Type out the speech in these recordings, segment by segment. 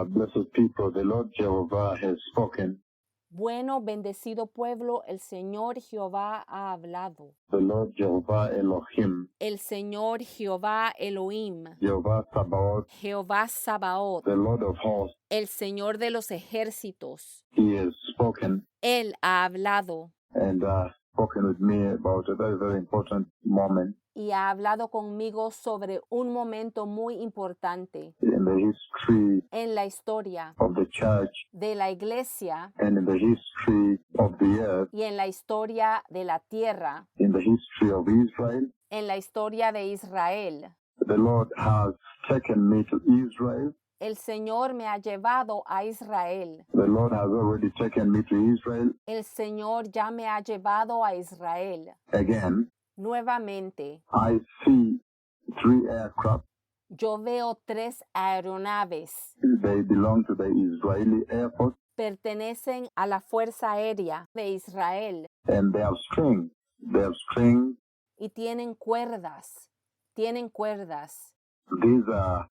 Blessed people, the Lord Jehovah has spoken. Bueno, bendecido pueblo, el Señor Jehová ha hablado. The Lord Jehovah Elohim, El Señor Jehová Elohim, Jehovah Sabaoth, Jehová Sabaoth, the Lord of hosts, el Señor de los ejércitos. He has spoken Él ha hablado and spoken with me about a very, very important moment y ha hablado conmigo sobre un momento muy importante in the history en la historia of the church de la iglesia and in the history of the earth, y en la historia de la tierra, in the history of Israel. en la historia de Israel. The Lord has taken me to Israel. El Señor me ha llevado a Israel. The Lord has already taken me to Israel El Señor ya me ha llevado a Israel. again. Nuevamente, I see 3 aircraft. yo veo 3 aeronaves. They belong to the Israeli Air Force Pertenecen a la Fuerza Aérea de Israel and they have strings. They have strings. y tienen cuerdas. Tienen cuerdas. These are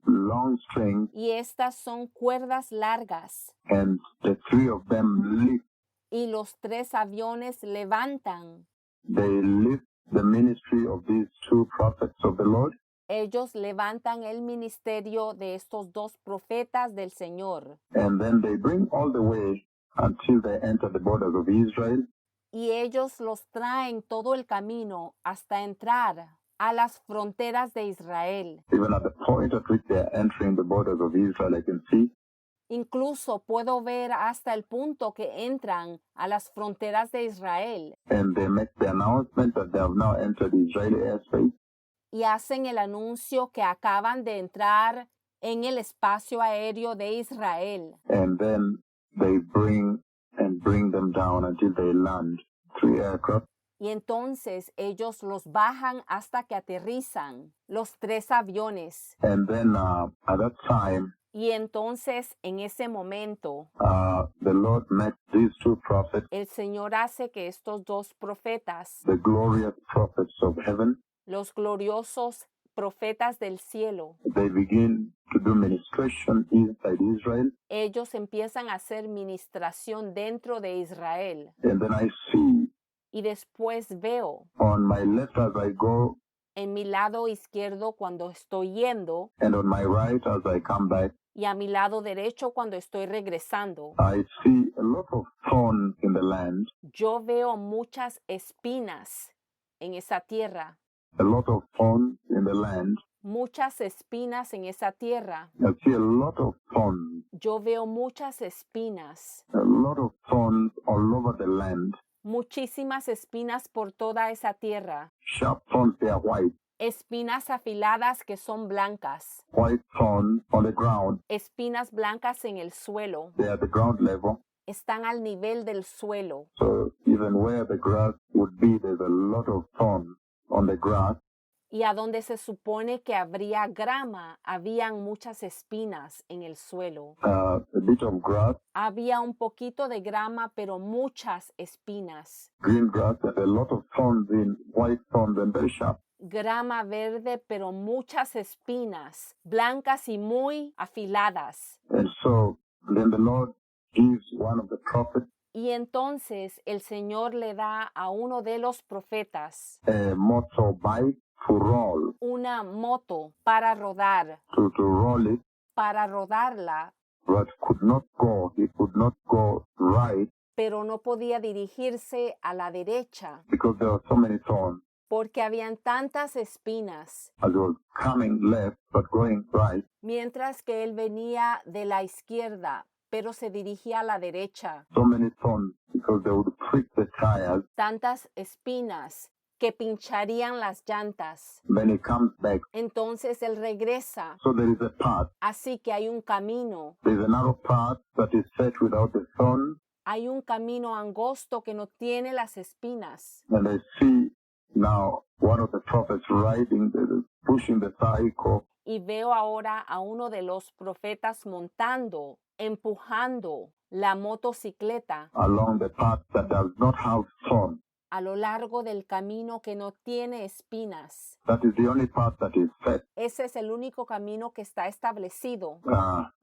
long strings Y estas son cuerdas largas. and the 3 of them lift. Y los 3 aviones levantan. They lift the ministry of these 2 prophets of the Lord. Ellos levantan el ministerio de estos 2 profetas del Señor. And then they bring all the way until they enter the borders of Israel. Y ellos los traen todo el camino hasta entrar a las fronteras de Israel. Even at the point at which they are entering the borders of Israel, I can see. Incluso puedo ver hasta el punto que entran a las fronteras de Israel And they make the announcement that they have now entered Israeli airspace. y hacen el anuncio que acaban de entrar en el espacio aéreo de Israel. And then they bring them down until they land 3 aircraft. Y entonces ellos los bajan hasta que aterrizan los 3 aviones. And then at that time, Y entonces en ese momento the Lord met these 2 prophets, el Señor hace que estos 2 profetas, the glorious prophets of heaven, los gloriosos profetas del cielo, they begin to do ministration inside Israel. ellos empiezan a hacer ministración dentro de Israel. And then I see Y después veo on my left as I go en mi lado izquierdo cuando estoy yendo and on my right as I come back, y a mi lado derecho cuando estoy regresando. I see a lot of thorns in the land, Yo veo muchas espinas en esa tierra, a lot of thorns in the land. muchas espinas en esa tierra. I see a lot of thorns, Yo veo muchas espinas, a lot of thorns all over the land. muchísimas espinas por toda esa tierra. Sharp thorns, they are white. Espinas afiladas que son blancas, White thorns on the ground, espinas blancas en el suelo, they are at the ground level. están al nivel del suelo. So even where the grass would be, there's a lot of thorns on the grass. Y a donde se supone que habría grama, habían muchas espinas en el suelo. A bit of grass, Había un poquito de grama, pero muchas espinas. green grass, and a lot of thorns in white thorns and very sharp. Grama verde, pero muchas espinas, blancas y muy afiladas. And so then the Lord gives one of the prophets Y entonces el Señor le da a uno de los profetas a motorbike to roll, una moto para rodar, to roll it, para rodarla, but could not go. He could not go right pero no podía dirigirse a la derecha because there were so many thorns. porque habían tantas espinas, As he was coming left but going right, mientras que él venía de la izquierda, pero se dirigía a la derecha. so many thorns because they would prick the tires. Tantas espinas que pincharían las llantas. Then he comes back. Entonces él regresa, So there is a path. así que hay un camino. There is a narrow path that is set without the thorns. Hay un camino angosto que no tiene las espinas. And I see now one of the prophets pushing the cycle. Y veo ahora a uno de los profetas montando, empujando la motocicleta Along the path that does not have thorns. a lo largo del camino que no tiene espinas. That is the only path that is set, Ese es el único camino que está establecido,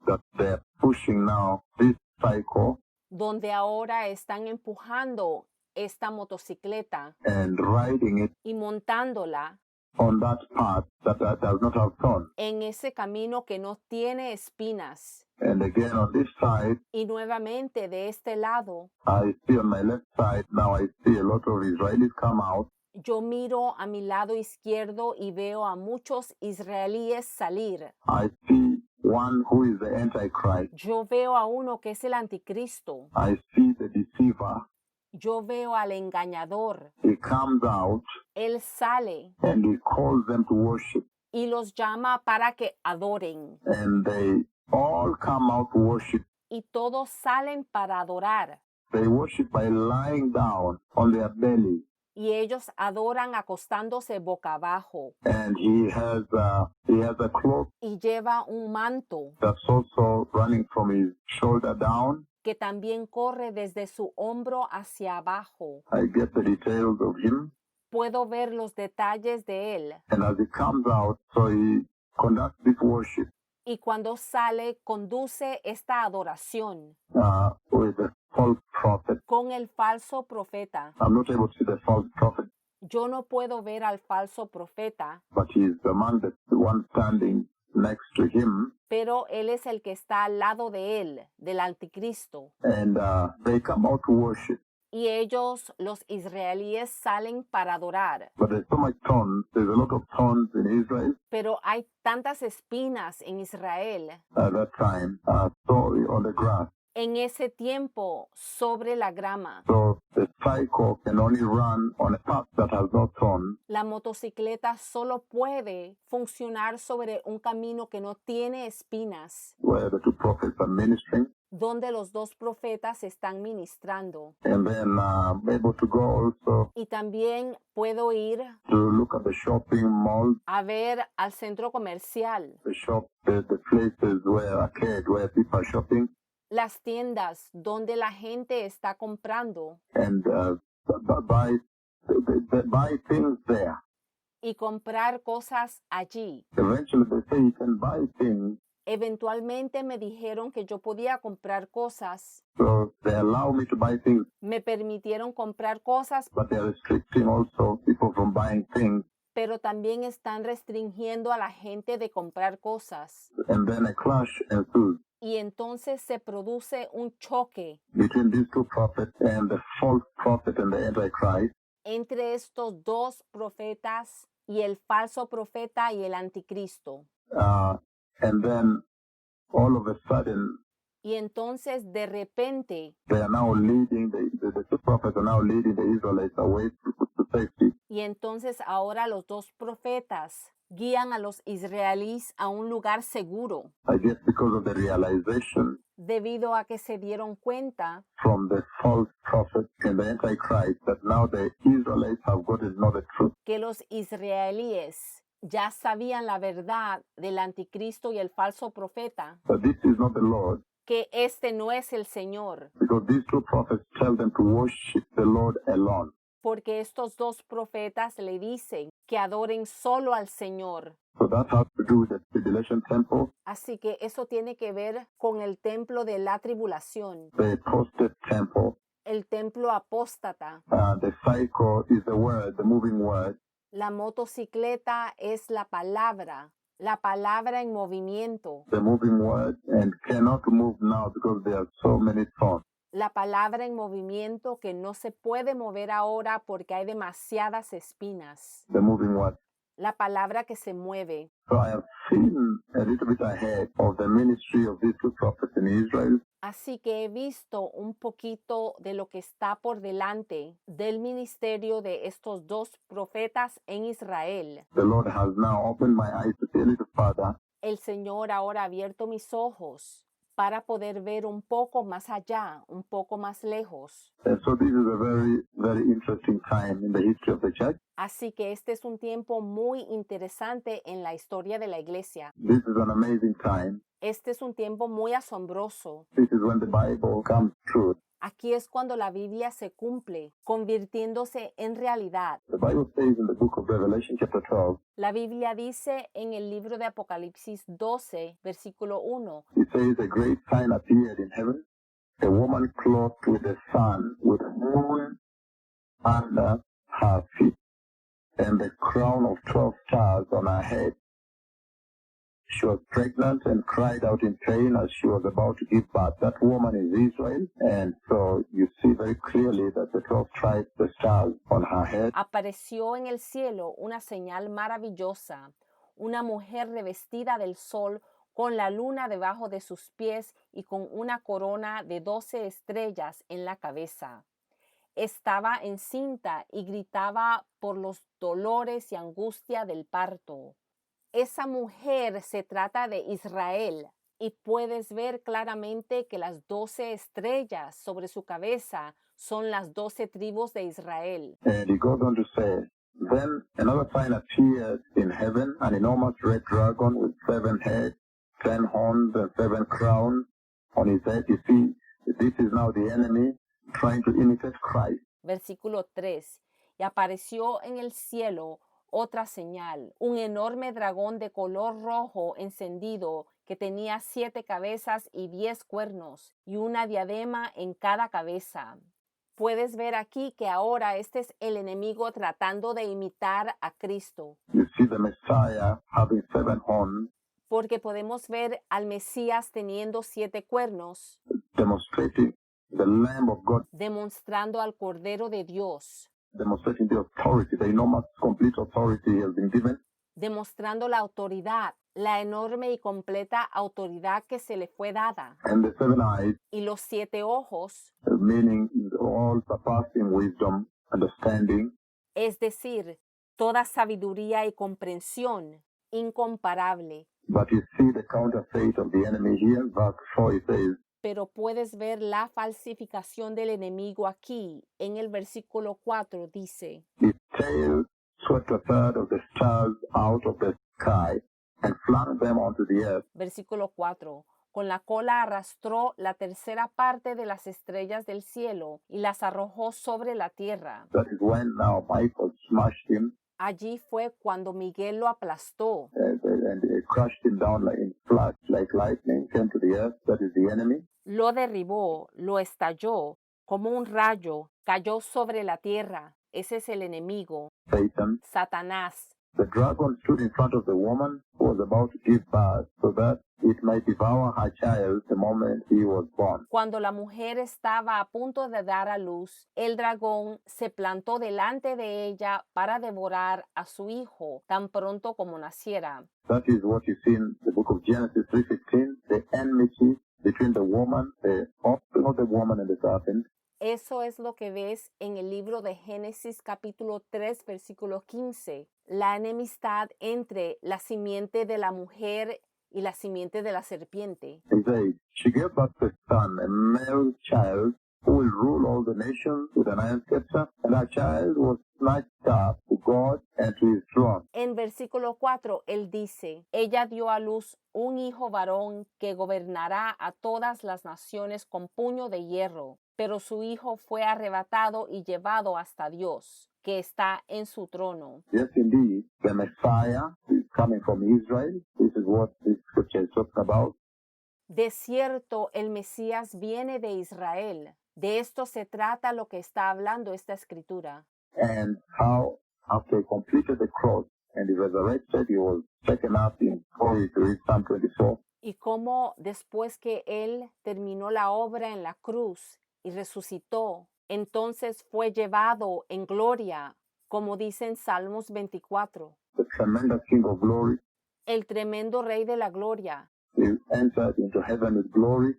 that they're pushing now, this cycle, donde ahora están empujando esta motocicleta and riding it y montándola on that path that does not have thorns. en ese camino que no tiene espinas. And again on this side, Y nuevamente de este lado, I see on my left side, now I see a lot of Israelis come out, yo miro a mi lado izquierdo y veo a muchos israelíes salir. I see one who is the Antichrist, Yo veo a uno que es el anticristo. I see the deceiver. Yo veo al engañador. He comes out Él sale and he calls them to worship, y los llama para que adoren. and they all come out to worship. Y todos salen para adorar. They worship by lying down on their belly, Y ellos adoran acostándose boca abajo. and he has a cloth Y lleva un manto that's also running from his shoulder down. que también corre desde su hombro hacia abajo. I get the details of him, Puedo ver los detalles de él. and as he comes out, so he conducts this worship Y cuando sale, conduce esta adoración with the false prophet. con el falso profeta. I'm not able to see the false prophet, Yo no puedo ver al falso profeta, but he's among the one standing next to him, pero él es el que está al lado de él, del anticristo. and they come out to worship. Y ellos, los israelíes, salen para adorar. But there's so much thorns. There's a lot of thorns in Israel Pero hay tantas espinas en Israel at that time, so on the grass. en ese tiempo sobre la grama. So the cycle can only run on a path that has no thorns. La motocicleta solo puede funcionar sobre un camino que no tiene espinas, Where the two prophets are ministering, donde los dos profetas están ministrando. and then I'm able to go also Y también puedo ir to look at the shopping malls, a ver al centro comercial, the places where people are shopping, las tiendas donde la gente está comprando and buy things there. y comprar cosas allí. Eventually they say you can buy things, Eventualmente me dijeron que yo podía comprar cosas. so they allow me to buy things, Me permitieron comprar cosas, but they're restricting also people from buying things. pero también están restringiendo a la gente de comprar cosas. And then a clash ensues Y entonces se produce un choque between these two prophets and the false prophet and the Antichrist. entre estos dos profetas y el falso profeta y el anticristo. And then all of a sudden, Y entonces de repente, they are now leading, the two prophets are now leading the Israelites away to safety. y entonces ahora los dos profetas guían a los israelíes a un lugar seguro, I guess because of the realization debido a que se dieron cuenta from the false prophet and the Antichrist that now the Israelites have got to know the truth. que los israelíes ya sabían la verdad del anticristo y el falso profeta, But this is not the Lord, que este no es el Señor, because these two prophets tell them to worship the Lord alone. porque estos dos profetas le dicen que adoren solo al Señor. So that has to do with the tribulation temple, Así que eso tiene que ver con el templo de la tribulación, the apostate temple. el templo apóstata. The cycle is the word, the moving word. La motocicleta es la palabra en movimiento. The moving word, and cannot move now because there are so many thorns. La palabra en movimiento que no se puede mover ahora porque hay demasiadas espinas. The moving word. La palabra que se mueve. So I have seen a little bit ahead of the ministry of these two prophets in Israel. Así que he visto un poquito de lo que está por delante del ministerio de estos dos profetas en Israel. The Lord has now opened my eyes to see a little further. El Señor ahora ha abierto mis ojos para poder ver un poco más allá, un poco más lejos. And so this is a very, very interesting time in the history of the church. Así que este es un tiempo muy interesante en la historia de la iglesia. This is an amazing time. Este es un tiempo muy asombroso. This is when the Bible comes true. Aquí es cuando la Biblia se cumple, convirtiéndose en realidad. The Bible says in the book of Revelation chapter 12, La Biblia dice en el libro de Apocalipsis 12, versículo 1, it says, a great sign appeared in heaven, a woman clothed with the sun, with the moon under her feet, and the crown of 12 stars on her head. She was pregnant and cried out in pain as she was about to give birth. That woman is Israel, and so you see very clearly that the 12 tribes, the stars on her head. apareció en el cielo una señal maravillosa, una mujer revestida del sol con la luna debajo de sus pies y con una corona de 12 estrellas en la cabeza. Estaba encinta y gritaba por los dolores y angustia del parto. Esa mujer se trata de Israel y puedes ver claramente que las 12 estrellas sobre su cabeza son las 12 tribus de Israel. And he goes on to say, then another sign appeared in heaven, an enormous red dragon with 7 heads, 10 horns, and 7 crowns on his head. You see, this is now the enemy trying to imitate Christ. Versículo 3. Y apareció en el cielo otra señal, un enorme dragón de color rojo encendido que tenía 7 cabezas y 10 cuernos y una diadema en cada cabeza. Puedes ver aquí que ahora este es el enemigo tratando de imitar a Cristo, You see the Messiah having 7 horns, porque podemos ver al Mesías teniendo 7 cuernos, demonstrating the Lamb of God, demostrando al Cordero de Dios, demonstrating the authority, the enormous complete authority he has been given. demostrando la autoridad, la enorme y completa autoridad que se le fue dada. And the 7 eyes, Y los 7 ojos, meaning all surpassing wisdom, understanding, es decir, toda sabiduría y comprensión, incomparable. but you see the counterfeit of the enemy here. Verse 4 it says, Pero puedes ver la falsificación del enemigo aquí. En el versículo 4 dice, his tail swept a third of the stars out of the sky and flung them onto the earth. versículo 4, con la cola arrastró la tercera parte de las estrellas del cielo y las arrojó sobre la tierra. That is when now Michael smashed him Allí fue cuando Miguel lo aplastó and crushed him down like in flash, like lightning came to the earth. That is the enemy. lo derribó, lo estalló, como un rayo, cayó sobre la tierra. Ese es el enemigo, Satan. Satanás. The dragon stood in front of the woman who was about to give birth so that it might devour her child the moment he was born. Cuando la mujer estaba a punto de dar a luz, el dragón se plantó delante de ella para devorar a su hijo tan pronto como naciera. That is what you see in the book of Genesis 3:15, the enmity between the woman, the offspring of the woman and the serpent. Eso es lo que ves en el libro de Génesis capítulo 3, versículo 15. La enemistad entre la simiente de la mujer y la simiente de la serpiente. He says, she gave birth to a son, a male child, who will rule all the nations with an iron scepter, and her child was snatched up to God and to his throne. En versículo 4, él dice, ella dio a luz un hijo varón que gobernará a todas las naciones con puño de hierro, pero su hijo fue arrebatado y llevado hasta Dios, que está en su trono. Yes, indeed, the Messiah is coming from Israel. This is what this scripture is talking about. De cierto, el Mesías viene de Israel. De esto se trata lo que está hablando esta escritura. And how, after he completed the cross and he resurrected, he was taken up in glory to read Psalm 24. Y cómo después que él terminó la obra en la cruz y resucitó, entonces fue llevado en gloria, como dice en Salmos 24. The tremendous King of glory, El tremendo Rey de la Gloria. he entered into heaven with glory,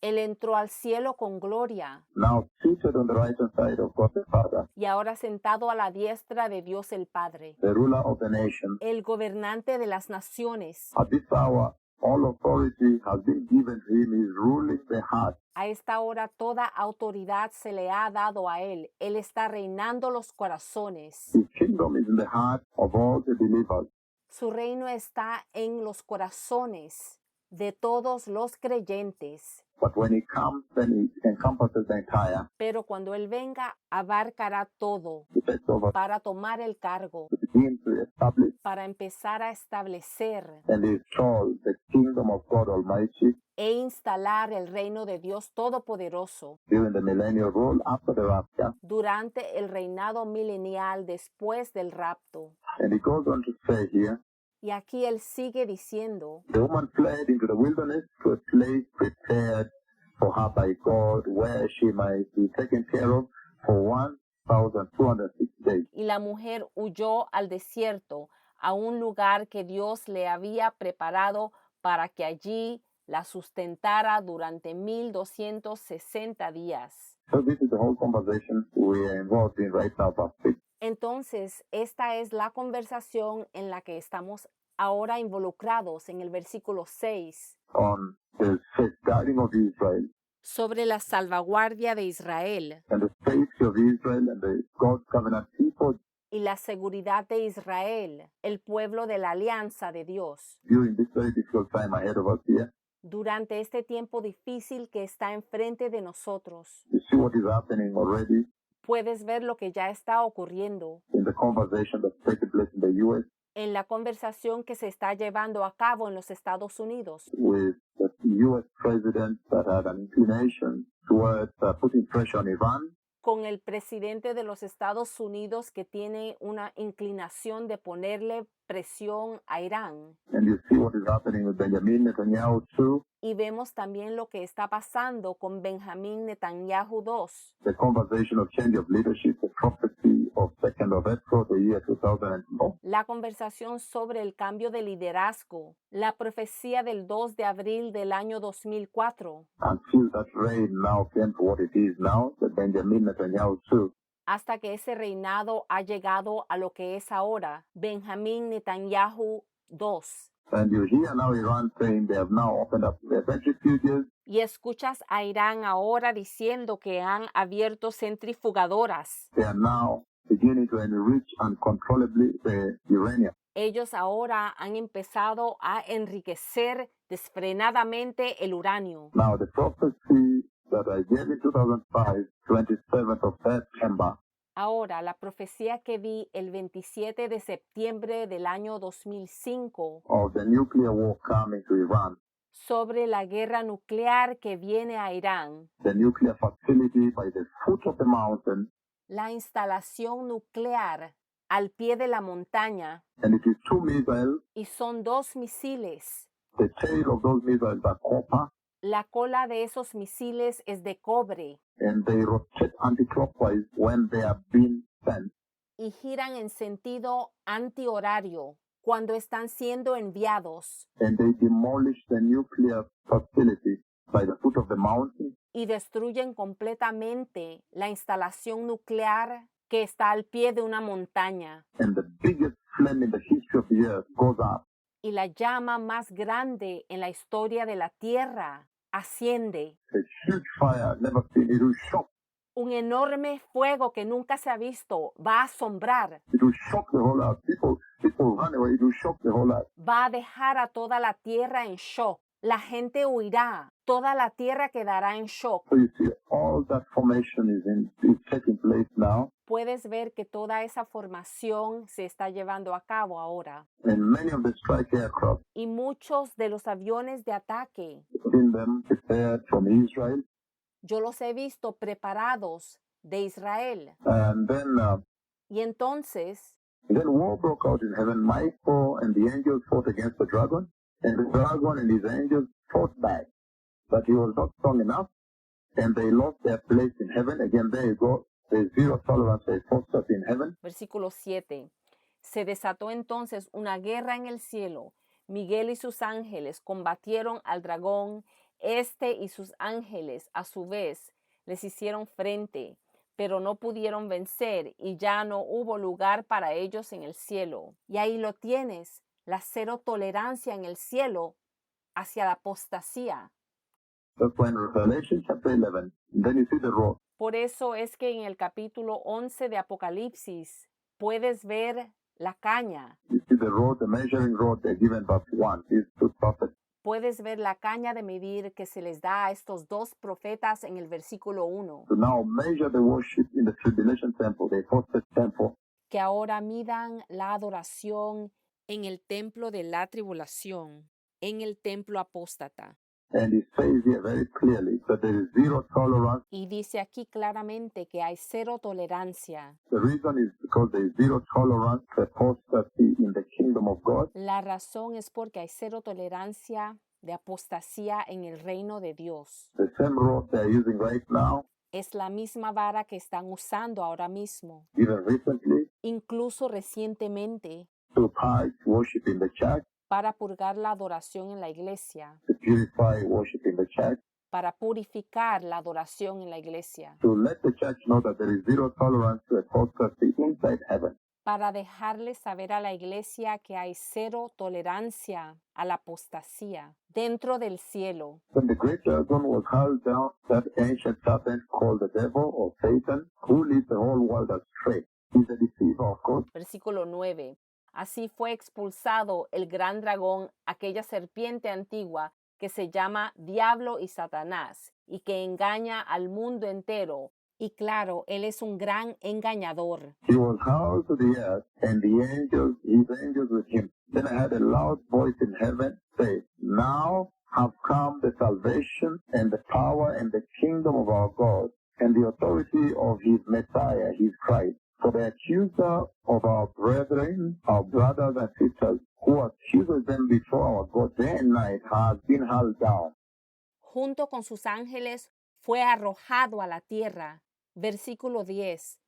Él entró al cielo con gloria now seated on the right hand side of God the Father, y ahora sentado a la diestra de Dios el Padre, the ruler of the nation. el gobernante de las naciones. At this hour, all authority has been given to him. He is ruling the heart. A esta hora toda autoridad se le ha dado a él. Él está reinando los corazones. His kingdom is in the heart of all the believers. Su reino está en los corazones de todos los creyentes. But when he comes, then he encompasses the entire. Pero cuando Él venga, abarcará todo He takes over para tomar el cargo, to begin to establish para empezar a establecer and install the kingdom of God Almighty e instalar el reino de Dios Todopoderoso during the millennial rule after the rapture. durante el reinado milenial después del rapto. And he goes on to say here, Y aquí Él sigue diciendo, the woman fled into the wilderness to a place prepared for her by God, where she might be taken care of for 1,206 days. y la mujer huyó al desierto, a un lugar que Dios le había preparado para que allí la sustentara durante 1260 días. So this is the whole conversation we are involved in right now, verse 6. Entonces, esta es la conversación en la que estamos ahora involucrados en el versículo 6, On the safeguarding of Israel sobre la salvaguardia de Israel and the safety of Israel and the God's covenant people y la seguridad de Israel, el pueblo de la alianza de Dios, during this very difficult time ahead of us here. durante este tiempo difícil que está enfrente de nosotros. You see what is happening already Puedes ver lo que ya está ocurriendo in the conversation that's taking place in the U.S. en la conversación que se está llevando a cabo en los Estados Unidos with the U.S. president that had an inclination towards putting pressure on Iran. con el presidente de los Estados Unidos que tiene una inclinación de ponerle presión a Irán. And you see what is happening with Benjamin Netanyahu too. Y vemos también lo que está pasando con Benjamín Netanyahu II. The conversation of change of leadership, the prophecy of 2nd of April, the year 2004. La conversación sobre el cambio de liderazgo, la profecía del 2 de abril del año 2004, Until that reign now came to what it is now, the Benjamin Netanyahu too. hasta que ese reinado ha llegado a lo que es ahora, Benjamín Netanyahu II. And you hear now Iran saying they have now opened up their centrifuges. Y escuchas a Irán ahora diciendo que han abierto centrifugadoras. They are now beginning to enrich uncontrollably the uranium. Ellos ahora han empezado a enriquecer desfrenadamente el uranio. Now the prophecy that I gave in 2005, 27th of September, Ahora, la profecía que vi el 27 de septiembre del año 2005 of the nuclear war coming to Iran, sobre la guerra nuclear que viene a Irán, the nuclear facility by the foot of the mountain, la instalación nuclear al pie de la montaña, and it is 2 missiles. y son 2 misiles. The tail of those missiles are copper, La cola de esos misiles es de cobre and they rotate anti-clockwise when they are being sent. y giran en sentido antihorario cuando están siendo enviados And they demolish the nuclear facility by the foot of the mountain, y destruyen completamente la instalación nuclear que está al pie de una montaña. and the biggest flame in the history of the earth goes up. Y la llama más grande en la historia de la tierra asciende. A huge fire never seen. It will shock. Un enorme fuego que nunca se ha visto va a asombrar, It will shock the whole earth. People run away. It will shock the whole earth. va a dejar a toda la tierra en shock. La gente huirá, toda la tierra quedará en shock. So you see, all that formation is taking place now, Puedes ver que toda esa formación se está llevando a cabo ahora. and many of the strike aircraft, Y muchos de los aviones de ataque, seen them prepared from Israel, yo los he visto preparados de Israel. and then Y entonces, war broke out in heaven. Michael and the angels fought against the dragon, and the dragon and his angels fought back, but he was not strong enough, and they lost their place in heaven. Again, there you go. There's zero tolerance for apostasy in heaven. versículo 7, se desató entonces una guerra en el cielo. Miguel y sus ángeles combatieron al dragón. Este y sus ángeles, a su vez, les hicieron frente, pero no pudieron vencer y ya no hubo lugar para ellos en el cielo. Y ahí lo tienes, la cero tolerancia en el cielo hacia la apostasía. That's why in Revelation chapter 11, then you see the rod. Por eso es que en el capítulo 11 de Apocalipsis puedes ver la caña. You see the rod, the measuring rod they're given verse 1. These two prophets. Puedes puedes ver la caña de medir que se les da a estos dos profetas en el versículo 1, to now measure the worship in the tribulation temple, the apostate temple, que ahora midan la adoración en el templo de la tribulación, en el templo apóstata. and it says here very clearly that there is zero tolerance. Y dice aquí claramente que hay cero tolerancia. The reason is because there is zero tolerance to apostasy in the kingdom of God. La razón es porque hay cero tolerancia de apostasía en el reino de Dios. The same rod they are using right now, Es la misma vara que están usando ahora mismo, even recently, incluso recientemente, to purge worship in the church, para purgar la adoración en la iglesia, to purify worship in the church, para purificar la adoración en la iglesia, to let the church know that there is zero tolerance to apostasy inside heaven. para dejarle saber a la iglesia que hay cero tolerancia a la apostasía dentro del cielo. When the great dragon was hurled down, that ancient serpent called the devil or Satan, who leads the whole world astray, is a deceiver, of course. Versículo 9. Así fue expulsado el gran dragón, aquella serpiente antigua que se llama Diablo y Satanás, y que engaña al mundo entero. Y claro, él es un gran engañador. He was hurled to the earth, and the angels, his angels with him. Then I heard a loud voice in heaven say, Now have come the salvation and the power and the kingdom of our God, and the authority of his Messiah, his Christ. For the accuser of our brethren, our brothers and sisters, who accuses them before our God day and night, has been hurled down. Junto con sus ángeles fue arrojado a la tierra. Versículo 10.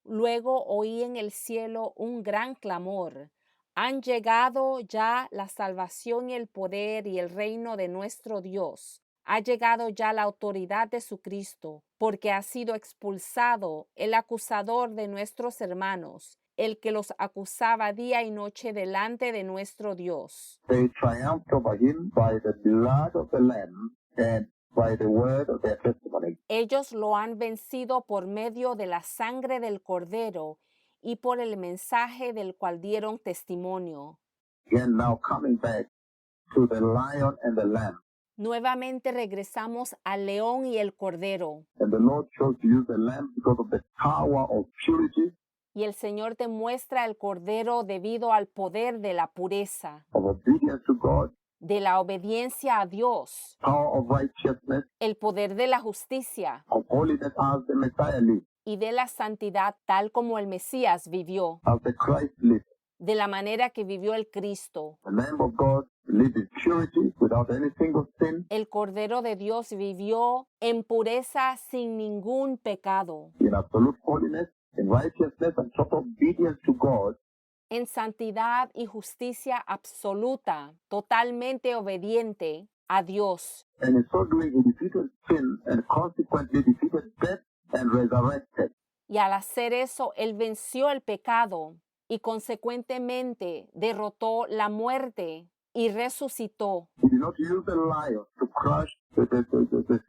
Luego oí en el cielo un gran clamor. Han llegado ya la salvación y el poder y el reino de nuestro Dios. Ha llegado ya la autoridad de su Cristo, porque ha sido expulsado el acusador de nuestros hermanos, el que los acusaba día y noche delante de nuestro Dios. They triumphed over him by the blood of the Lamb and by the word of their testimony. Ellos lo han vencido por medio de la sangre del Cordero y por el mensaje del cual dieron testimonio. Again, now coming back to the lion and the lamb. Nuevamente regresamos al león y el cordero. And the Lord chose to use the lamb because of the power of purity, Y el Señor te muestra el cordero debido al poder de la pureza, of obedience to God, de la obediencia a Dios, power of righteousness, el poder de la justicia of holiness as the Messiah lived, y de la santidad tal como el Mesías vivió, as the Christ lived. de la manera que vivió el Cristo. The Lamb of God lived in purity without any single sin, El Cordero de Dios vivió en pureza sin ningún pecado, in absolute holiness, in righteousness and total obedience to God, en santidad y justicia absoluta, totalmente obediente a Dios. and in so doing he defeated sin and consequently defeated death and resurrected. Y al hacer eso, Él venció el pecado y consecuentemente derrotó la muerte y resucitó. He did not use the lion to crush the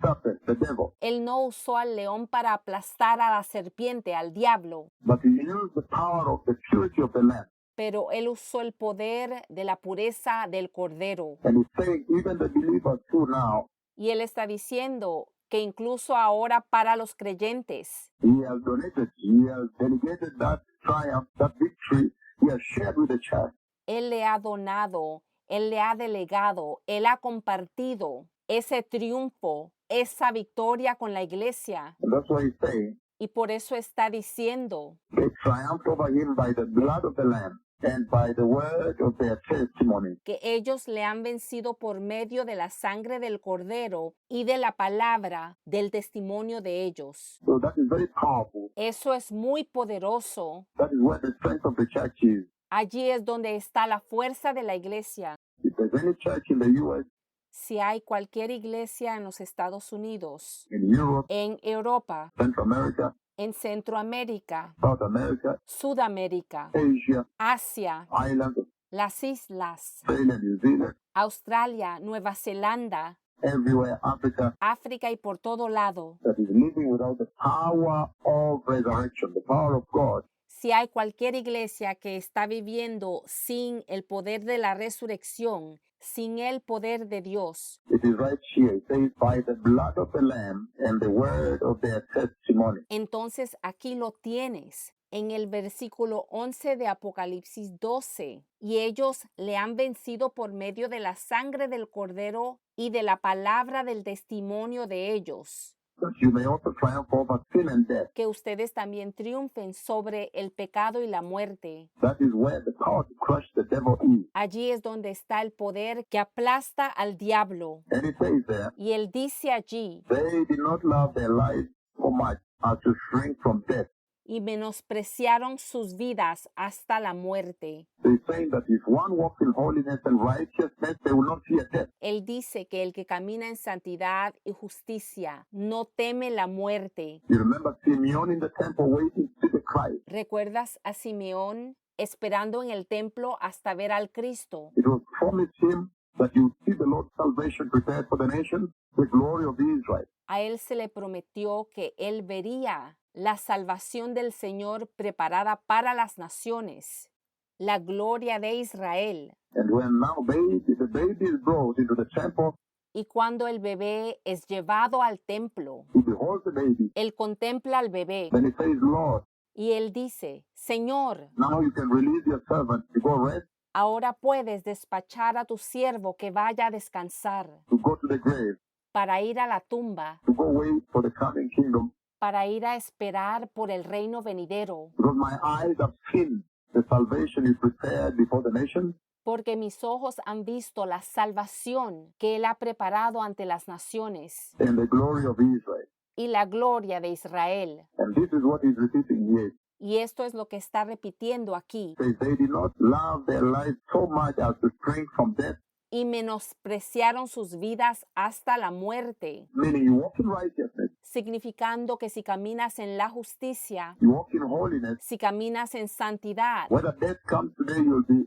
serpent, the devil, Él no usó al león para aplastar a la serpiente, al diablo, but he used the power of the purity of the Lamb. pero Él usó el poder de la pureza del Cordero. And he's saying even the believers too now, Y Él está diciendo que incluso ahora para los creyentes, he has donated, he has delegated that triumph, that victory, he has shared with the church. Él le ha donado, Él le ha delegado, Él ha compartido ese triunfo, esa victoria con la iglesia. And that's why he's saying Y por eso está diciendo they triumphed over him by the blood of the Lamb and by the word of their testimony. que ellos le han vencido por medio de la sangre del Cordero y de la palabra del testimonio de ellos. So that is very powerful. Eso es muy poderoso. That is where the strength of the church is. Allí es donde está la fuerza de la iglesia. If there's any church in the U.S., Si hay cualquier iglesia en los Estados Unidos, in Europe, en Europa, Central America, en Centroamérica, South America, Sudamérica, Asia, Asia, Ireland, las islas, Australia, New Zealand, Australia, Nueva Zelanda, everywhere, Africa, África y por todo lado, that is living without the power of resurrection, the power of God, si hay cualquier iglesia que está viviendo sin el poder de la resurrección, sin el poder de Dios. It is right here. It says, by the blood of the Lamb and the word of their testimony. Entonces aquí lo tienes en el versículo 11 de Apocalipsis 12. Y ellos le han vencido por medio de la sangre del Cordero y de la palabra del testimonio de ellos. That you may also triumph over sin and death. Que ustedes también triunfen sobre el pecado y la muerte. That is where the power to crush the devil is. Allí es donde está el poder que aplasta al diablo. And it says there, Y él dice allí, they did not love their lives so much as to shrink from death. y menospreciaron sus vidas hasta la muerte. So he's saying that if one walks in holiness and righteousness, they will not fear death. Él dice que el que camina en santidad y justicia no teme la muerte. You remember Simeon in the temple waiting to see the Christ. ¿Recuerdas a Simeón esperando en el templo hasta ver al Cristo? It was promised him that you would see the Lord's salvation prepared for the nation, the glory of Israel. A él se le prometió que él vería la salvación del Señor preparada para las naciones, la gloria de Israel. And when now the baby is brought into the temple, Y cuando el bebé es llevado al templo, he beholds the baby. él contempla al bebé Then he says, Lord, y él dice, Señor, now you can release your servant to go rest, ahora puedes despachar a tu siervo que vaya a descansar, to go to the grave, para ir a la tumba, to go wait for the coming kingdom, para ir a esperar por el reino venidero, because my eyes have seen the salvation you prepared before the nations, porque mis ojos han visto la salvación que él ha preparado ante las naciones and the glory of Israel. y la gloria de Israel. And this is what he's repeating here. Y esto es lo que está repitiendo aquí. Says they did not love their lives so much as to shrink from death, Y menospreciaron sus vidas hasta la muerte, meaning you walk in righteousness, significando que si caminas en la justicia, you walk in holiness, si caminas en santidad, whether death comes today, you'll be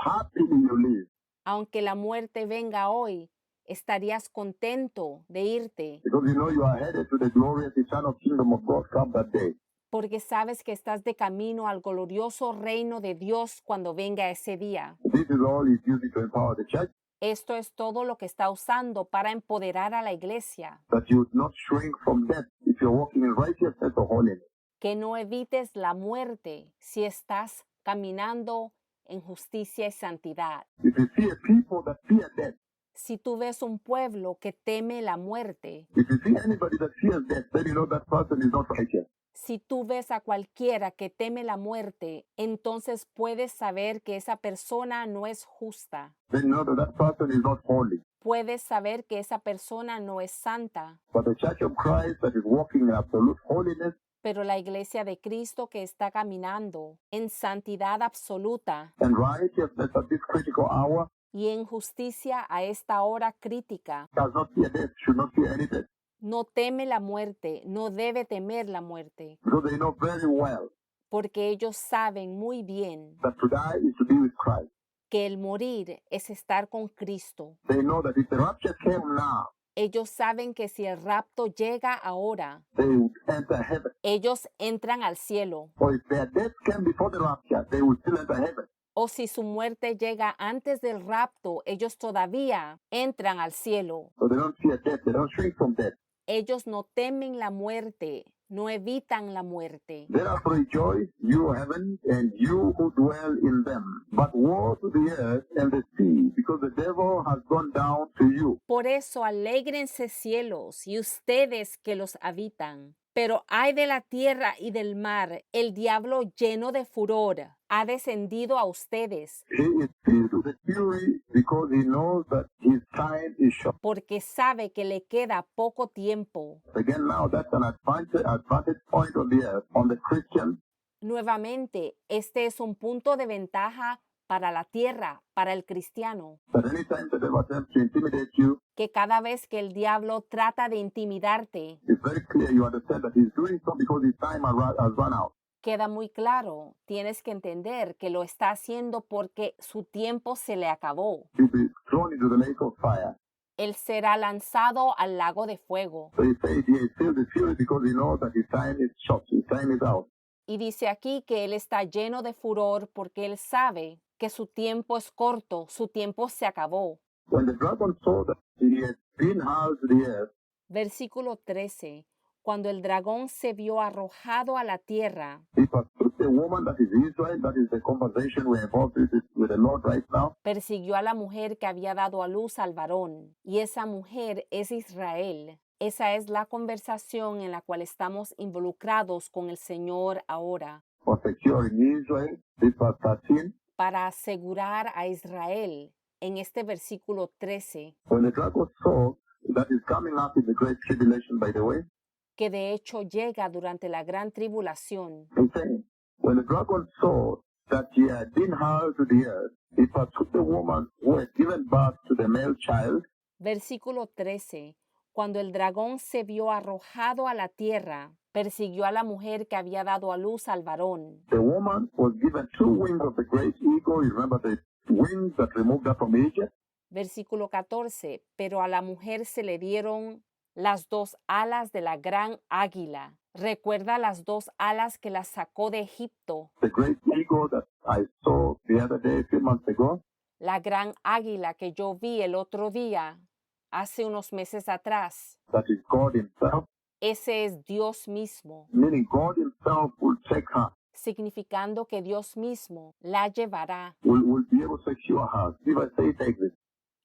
happily you live. aunque la muerte venga hoy, estarías contento de irte, Because you know you are headed to the glorious eternal kingdom of God come that day. porque sabes que estás de camino al glorioso reino de Dios cuando venga ese día. This is all he's using to empower the church, Esto es todo lo que está usando para empoderar a la iglesia, that you would not shrink from death if you're walking in righteousness or holiness. que no evites la muerte si estás caminando en justicia y santidad. If you see a people that fear death, Si tú ves un pueblo que teme la muerte, if you see anybody that fears death, then you know that person is not righteous. si tú ves a cualquiera que teme la muerte, entonces puedes saber que esa persona no es justa. Then you know that that person is not holy. Puedes saber que esa persona no es santa. But the church of Christ that is walking in absolute holiness, Pero la iglesia de Cristo que está caminando en santidad absoluta and righteousness at this critical hour y en justicia a esta hora crítica, does not fear death, should not fear any death, no teme la muerte, no debe temer la muerte, because they know very well porque ellos saben muy bien that to die is to be with Christ. que el morir es estar con Cristo. They know that if the rapture came now, Ellos saben que si el rapto llega ahora, they would enter heaven. ellos entran al cielo. Or if their death came before the rapture, they would still enter heaven. O si su muerte llega antes del rapto, ellos todavía entran al cielo. So they don't fear death, they don't shrink from death. Ellos no temen la muerte, no evitan la muerte. Therefore rejoice, you heaven, and you who dwell in them. But woe to the earth and the sea, because the devil has gone down to you. Por eso alégrense cielos y ustedes que los habitan. Pero ay de la tierra y del mar, el diablo lleno de furor ha descendido a ustedes, He is filled with fury because he knows that his time is short. porque sabe que le queda poco tiempo. Again, now that's an advantage point on the earth, on the Christian, Nuevamente, este es un punto de ventaja para la tierra, para el cristiano, that anytime the devil attempts to intimidate you, que cada vez que el diablo trata de intimidarte, it's very clear you understand that he's doing so because his time has run out. queda muy claro, tienes que entender que lo está haciendo porque su tiempo se le acabó. He'll be thrown into the lake of fire. Él será lanzado al lago de fuego. So he said he is filled with fury because he knows that his time is short, his time is out. Y dice aquí que él está lleno de furor porque él sabe que su tiempo es corto, su tiempo se acabó. When the dragon saw that he had been hurled to the earth, Versículo 13. Cuando el dragón se vio arrojado a la tierra, he pursued the woman that is Israel. That is the conversation we're involved with the Lord right now. persiguió a la mujer que había dado a luz al varón, y esa mujer es Israel. Esa es la conversación en la cual estamos involucrados con el Señor ahora, For securing Israel, this verse 13. para asegurar a Israel. En este versículo 13, When the dragon saw that is coming up in the great tribulation, by the way, que de hecho llega durante la gran tribulación, he's saying, when the dragon saw that he had been hurled to the earth, he pursued the woman who had given birth to the male child. Versículo 13. Cuando el dragón se vio arrojado a la tierra, persiguió a la mujer que había dado a luz al varón. The woman was given 2 wings of the great eagle. You remember the wings that removed her from Egypt? Versículo 14. Pero a la mujer se le dieron las 2 alas de la gran águila. Recuerda las 2 alas que la sacó de Egipto. The great eagle that I saw the other day, a few months ago. La gran águila que yo vi el otro día, hace unos meses atrás. That is God himself, Ese es Dios mismo, meaning God himself will take her, significando que Dios mismo la llevará, will be able to secure her. If I say it like this,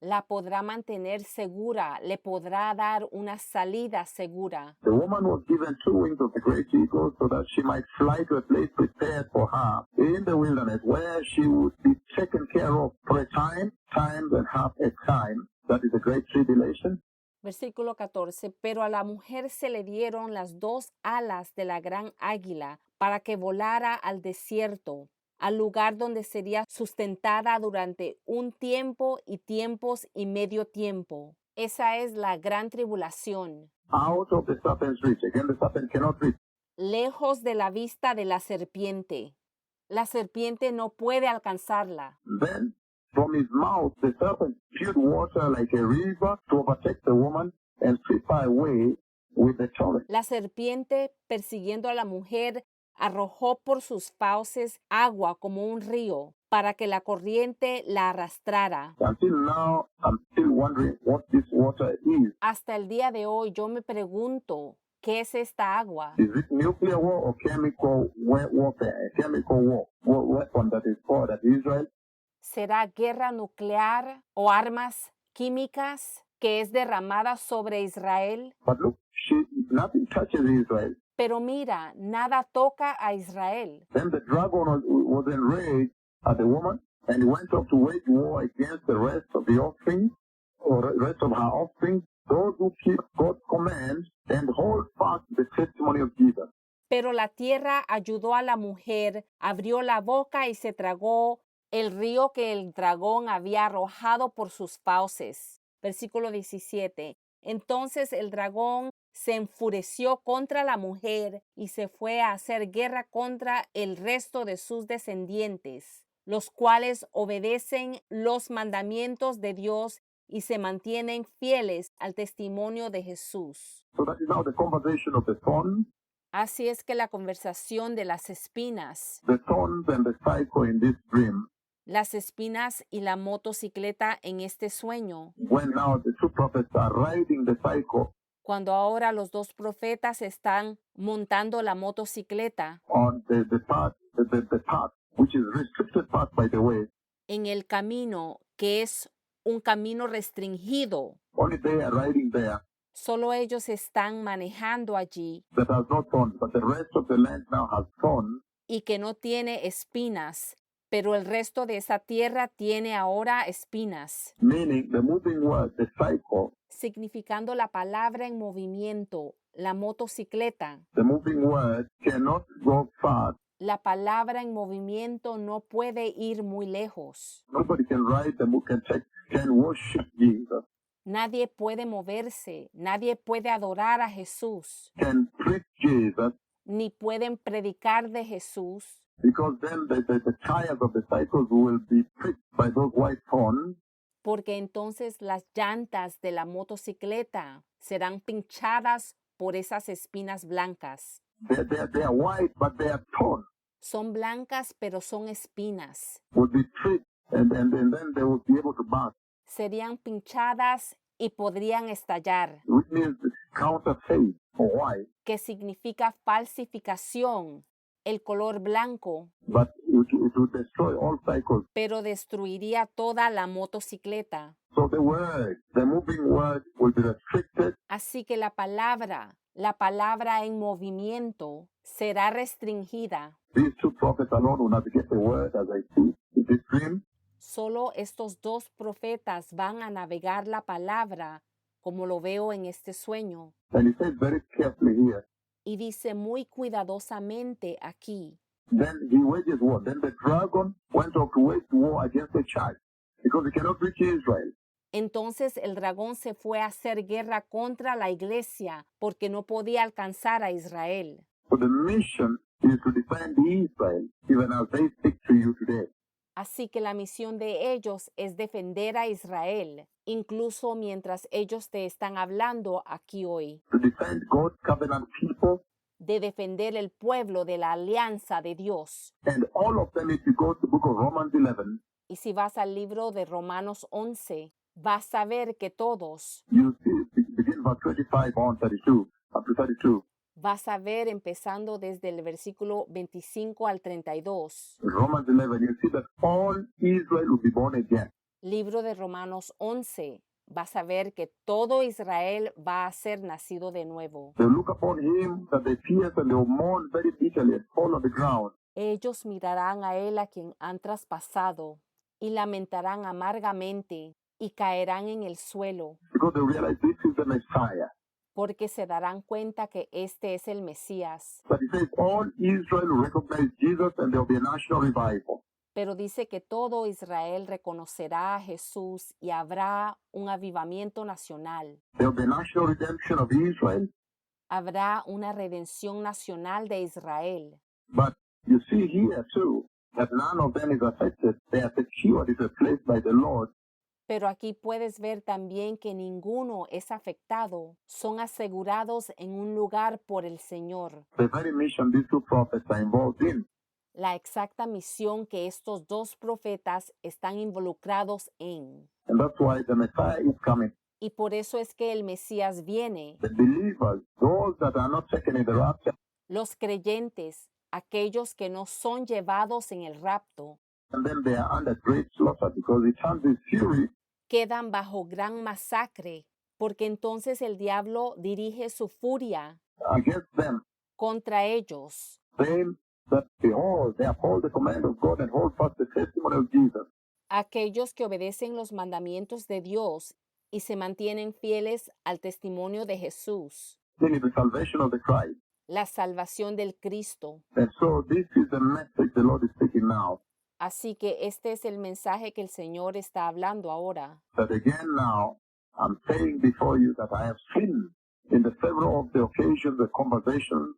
la podrá mantener segura, le podrá dar una salida segura. the woman was given 2 wings of the great eagle so that she might fly to a place prepared for her in the wilderness where she would be taken care of for a time, times and half a time. That is the great tribulation. Versículo 14. Pero a la mujer se le dieron las 2 alas de la gran águila para que volara al desierto, al lugar donde sería sustentada durante un tiempo y tiempos y medio tiempo. Esa es la gran tribulación, Out of the serpent's reach. Again, the serpent cannot reach. lejos de la vista de la serpiente. La serpiente no puede alcanzarla. Then, from his mouth, the serpent spewed water like a river to overtake the woman and sweep her away with the torrent. La serpiente, persiguiendo a la mujer, arrojó por sus fauces agua como un río para que la corriente la arrastrara. Until now, I'm still wondering what this water is. Hasta el día de hoy yo me pregunto, ¿qué es esta agua? Is it nuclear war or chemical warfare? A chemical weapon that is fought at Israel? ¿Será guerra nuclear o armas químicas que es derramada sobre Israel? But look, nothing touches Israel. Pero mira, nada toca a Israel. Then the dragon was enraged at the woman, and he went up to wage war against the rest of the offspring, or the rest of her offspring, those who keep God's commands and hold fast the testimony of Jesus. Pero la tierra ayudó a la mujer, abrió la boca y se tragó el río que el dragón había arrojado por sus fauces. Versículo 17. Entonces el dragón se enfureció contra la mujer y se fue a hacer guerra contra el resto de sus descendientes, los cuales obedecen los mandamientos de Dios y se mantienen fieles al testimonio de Jesús. So that is now the conversation of the thorns, Así es que la conversación de las espinas, the thorns and the cycle in this dream, las espinas y la motocicleta en este sueño, when now the 2 prophets are riding the cycle cuando ahora los 2 profetas están montando la motocicleta on the path, the path, which is restricted path, by the way. en el camino que es un camino restringido. Only they are riding there Solo ellos están manejando allí that has no thorns, but the rest of the land now has thorns. y que no tiene espinas, pero el resto de esa tierra tiene ahora espinas, Meaning the moving word, the cycle, significando la palabra en movimiento, la motocicleta. the moving word cannot go fast. La palabra en movimiento no puede ir muy lejos. Nobody can ride the can worship Jesus, Nadie puede moverse, nadie puede adorar a Jesús, can preach Jesus, ni pueden predicar de Jesús, because then the tires of the cycles will be pricked by those white thorns, porque entonces las llantas de la motocicleta serán pinchadas por esas espinas blancas. They are white, but they are thorns. Son blancas, pero son espinas. would be pricked, and then they would be able to burst, Serían pinchadas y podrían estallar, which means counterfeit or white, que significa falsificación, el color blanco, but it would destroy all cycles. pero destruiría toda la motocicleta. So the moving word, will be restricted. Así que la palabra en movimiento será restringida. These two prophets alone will navigate the word as I see in this dream. Solo estos dos profetas van a navegar la palabra como lo veo en este sueño. And he says very carefully here, Y dice muy cuidadosamente aquí. then he wages war. Then the dragon went off to wage war against the church because he cannot reach Israel. Entonces el dragón se fue a hacer guerra contra la iglesia porque no podía alcanzar a Israel. So the mission is to defend Israel, even as they speak to you today. Así que la misión de ellos es defender a Israel, incluso mientras ellos te están hablando aquí hoy. To defend God's covenant people, De defender el pueblo de la alianza de Dios. and all of them, if you go to the book of Romans 11, Y si vas al libro de Romanos 11, vas a ver que todos, you see, begin verse 25 on 32, up to 32. vas a ver empezando desde el versículo 25 al 32. In Romans 11, you see that all Israel will be born again. Libro de Romanos 11, vas a ver que todo Israel va a ser nacido de nuevo. They look upon him that they pierce and they will mourn very bitterly and fall on the ground. Ellos mirarán a él a quien han traspasado y lamentarán amargamente y caerán en el suelo, Because they realize this is the Messiah. porque se darán cuenta que este es el Mesías. But he says all Israel will recognize Jesus and there will be a national revival. Pero dice que todo Israel reconocerá a Jesús y habrá un avivamiento nacional. There will be a national redemption of Israel. Habrá una redención nacional de Israel. But you see here too that none of them is affected. They are secured, is replaced by the Lord. Pero aquí puedes ver también que ninguno es afectado. Son asegurados en un lugar por el Señor. The very mission these two prophets are involved in. La exacta misión que estos dos profetas están involucrados en. And that's why the Messiah is coming. Y por eso es que el Mesías viene. The believers, those that are not taken in the rapture, Los creyentes, aquellos que no son llevados en el rapto, and then they are under great slaughter because he turns his fury quedan bajo gran masacre, porque entonces el diablo dirige su furia against them, contra ellos, saying that, behold, they uphold the command of God and hold fast the testimony of Jesus. aquellos que obedecen los mandamientos de Dios y se mantienen fieles al testimonio de Jesús, Then the salvation of the Christ. la salvación del Cristo. And so this is the message the Lord is speaking now. Así que este es el mensaje que el Señor está hablando ahora. That again now, I'm saying before you that I have seen in the several of the occasions, the conversations,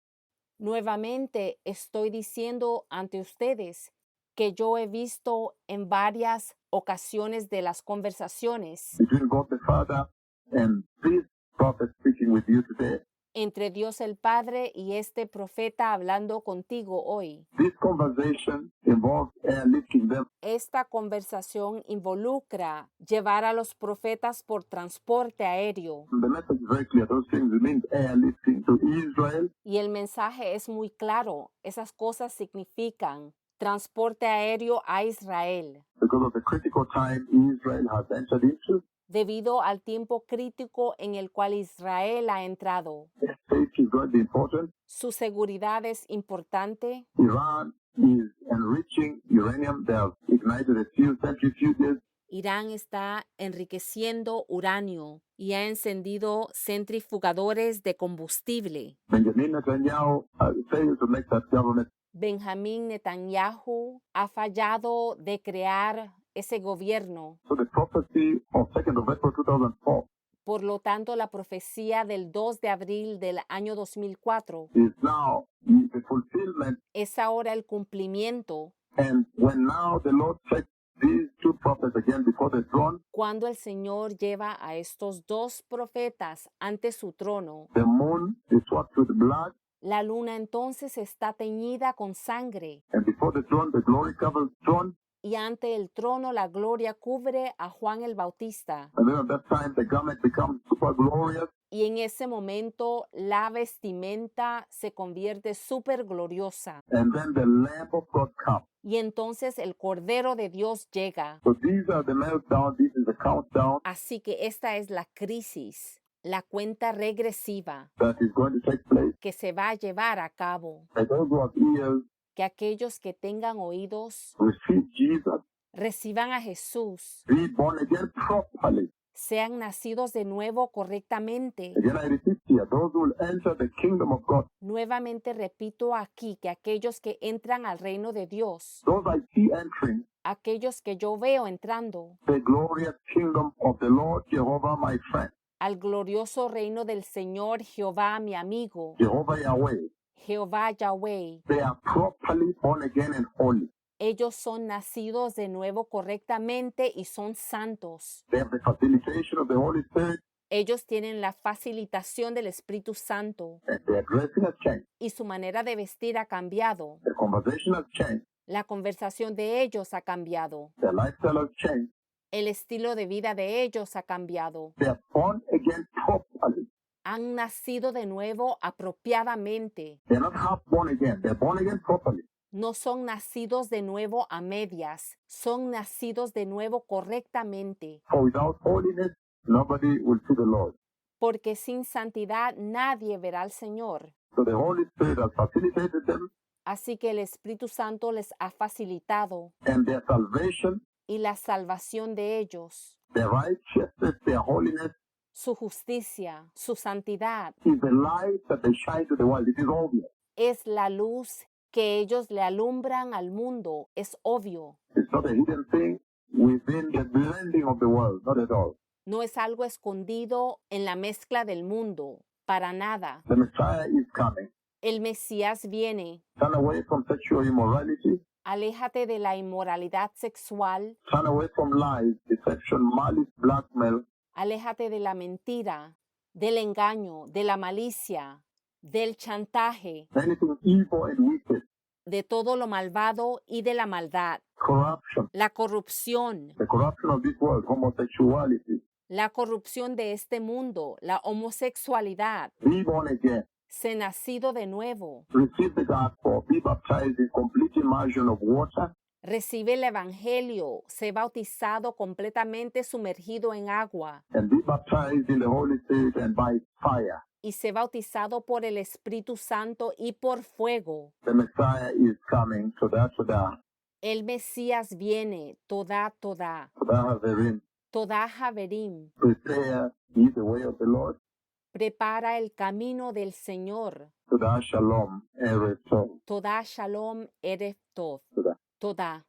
Nuevamente estoy diciendo ante ustedes que yo he visto en varias ocasiones de las conversaciones between God the Father and this prophet speaking with you today. entre Dios el Padre y este profeta hablando contigo hoy. This conversation involves airlifting them. Esta conversación involucra llevar a los profetas por transporte aéreo The message is very clear. Those things mean airlifting to Israel. y el mensaje es muy claro. Esas cosas significan transporte aéreo a Israel. Because of the critical time Israel has entered into, Debido al tiempo crítico en el cual Israel ha entrado. their safety is going to be important. Su seguridad es importante. Iran is enriching uranium. They have ignited a few centrifuges. Irán está enriqueciendo uranio y ha encendido centrifugadores de combustible. Benjamin Netanyahu failed to make that government. Benjamín Netanyahu ha fallado de crear ese gobierno. So the prophecy of 2nd of April 2004 Por lo tanto, la profecía del 2 de abril del año 2004 is now the fulfillment. es ahora el cumplimiento And when now the Lord sets these two prophets again before the throne, cuando el Señor lleva a estos dos profetas ante su trono. the moon is swapped with blood. La luna entonces está teñida con sangre, and before the throne, the glory covers the throne, y ante el trono la gloria cubre a Juan el Bautista. and then at that time the garment becomes super glorious, Y en ese momento la vestimenta se convierte súper gloriosa. and then the Lamb of God comes. Y entonces el Cordero de Dios llega. So these are the meltdown, this is the countdown Así que esta es la crisis, la cuenta regresiva that is going to take place. que se va a llevar a cabo. And those who have ears, Que aquellos que tengan oídos receive Jesus, reciban a Jesús, be born again properly. sean nacidos de nuevo correctamente. Again, I repeat here, those who will enter the kingdom of God, Nuevamente repito aquí que aquellos que entran al reino de Dios, those I see entering aquellos que yo veo entrando the glorious kingdom of the Lord Jehovah, my friend, al glorioso reino del Señor Jehová, mi amigo, Jehovah Yahweh, Jehová Yahweh, they are properly born again and holy. ellos son nacidos de nuevo correctamente y son santos. They have the facilitation of the Holy Spirit, Ellos tienen la facilitación del Espíritu Santo and their dressing has changed. y su manera de vestir ha cambiado. Their conversation has changed. La conversación de ellos ha cambiado. Their lifestyle has changed. El estilo de vida de ellos ha cambiado. They are born again properly. Han nacido de nuevo apropiadamente. They're not half born again. They're born again properly. No son nacidos de nuevo a medias. Son nacidos de nuevo correctamente. For without holiness, nobody will see the Lord. Porque sin santidad nadie verá al Señor. So the Holy Spirit has facilitated them, Así que el Espíritu Santo les ha facilitado and their salvation, y la salvación de ellos, their righteousness, their holiness su justicia, su santidad, is the light that they shine to the world. It is obvious. es la luz que ellos le alumbran al mundo. Es obvio. It's not a hidden thing within the blending of the world, not at all. No es algo escondido en la mezcla del mundo. Para nada. The Messiah is coming. El Mesías viene. Turn away from sexual immorality. Aléjate de la inmoralidad sexual. Turn away from lies, deception, malice, blackmail. Aléjate de la mentira, del engaño, de la malicia, del chantaje, Anything evil and wicked, de todo lo malvado y de la maldad, corruption, la corrupción, the corruption of this world, homosexuality. la corrupción de este mundo, la homosexualidad. Be born again. Sé nacido de nuevo. Receive the gospel. Be baptized in complete immersion of water. Recibe el Evangelio. Sé bautizado completamente sumergido en agua. And be baptized in the Holy Spirit and by fire. Y sé bautizado por el Espíritu Santo y por fuego. The Messiah is coming. Toda. El Mesías viene. Toda. Toda Haverim. Toda Haverim. Prepare ye the way of the Lord. Prepara el camino del Señor. Toda Shalom. Erev Tov. Toda Shalom Erev Tov. Toda. Toda.